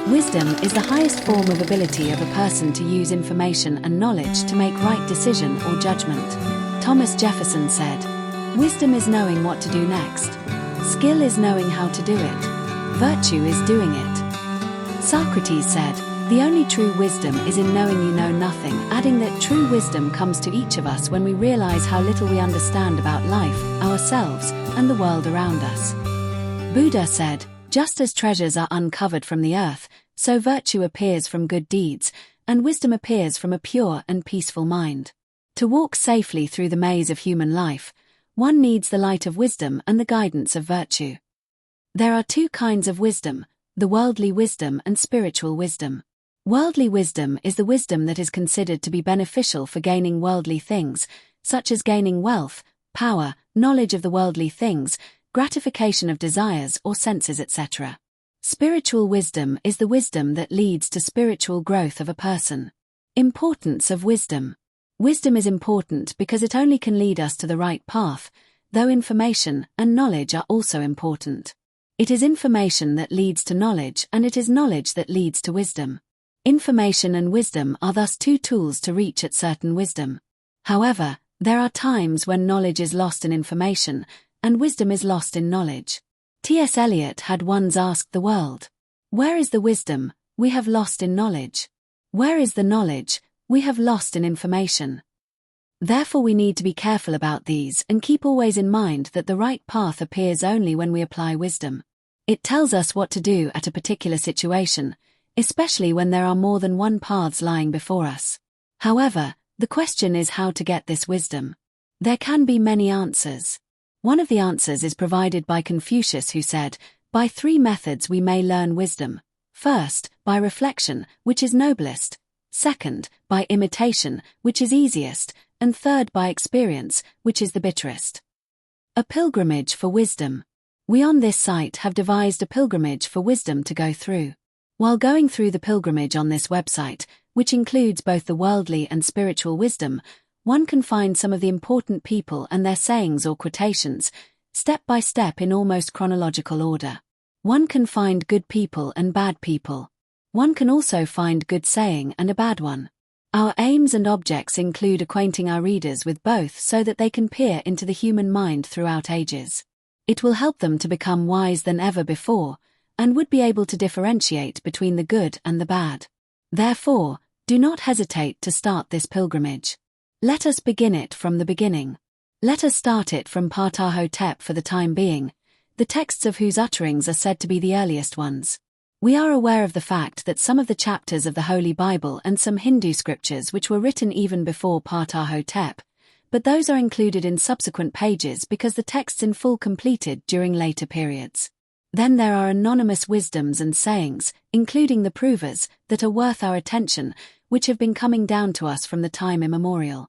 Wisdom is the highest form of ability of a person to use information and knowledge to make right decision or judgment. Thomas Jefferson said, "Wisdom is knowing what to do next. Skill is knowing how to do it. Virtue is doing it." Socrates said, "The only true wisdom is in knowing you know nothing," adding that true wisdom comes to each of us when we realize how little we understand about life, ourselves, and the world around us. Buddha said, "Just as treasures are uncovered from the earth, so virtue appears from good deeds, and wisdom appears from a pure and peaceful mind." To walk safely through the maze of human life, one needs the light of wisdom and the guidance of virtue. There are two kinds of wisdom, the worldly wisdom and spiritual wisdom. Worldly wisdom is the wisdom that is considered to be beneficial for gaining worldly things, such as gaining wealth, power, knowledge of the worldly things, gratification of desires or senses, etc. Spiritual wisdom is the wisdom that leads to spiritual growth of a person. Importance of wisdom. Wisdom is important because it only can lead us to the right path, though information and knowledge are also important. It is information that leads to knowledge, and it is knowledge that leads to wisdom. Information and wisdom are thus two tools to reach at certain wisdom. However, there are times when knowledge is lost in information, and wisdom is lost in knowledge. S Eliot had once asked the world, "Where is the wisdom we have lost in knowledge? Where is the knowledge we have lost in information?" Therefore we need to be careful about these and keep always in mind that the right path appears only when we apply wisdom. It tells us what to do at a particular situation, especially when there are more than one paths lying before us. However, the question is how to get this wisdom. There can be many answers. One of the answers is provided by Confucius, who said, "By three methods we may learn wisdom. First, by reflection, which is noblest. Second, by imitation, which is easiest. And third, by experience, which is the bitterest." A pilgrimage for wisdom. We on this site have devised a pilgrimage for wisdom to go through. While going through the pilgrimage on this website, which includes both the worldly and spiritual wisdom, one can find some of the important people and their sayings or quotations, step by step in almost chronological order. One can find good people and bad people. One can also find good saying and a bad one. Our aims and objects include acquainting our readers with both so that they can peer into the human mind throughout ages. It will help them to become wise than ever before, and would be able to differentiate between the good and the bad. Therefore, do not hesitate to start this pilgrimage. Let us begin it from the beginning. Let us start it from Ptah-hotep for the time being, the texts of whose utterings are said to be the earliest ones. We are aware of the fact that some of the chapters of the Holy Bible and some Hindu scriptures which were written even before Ptah-hotep, but those are included in subsequent pages because the texts in full completed during later periods. Then there are anonymous wisdoms and sayings, including the provers, that are worth our attention, which have been coming down to us from the time immemorial.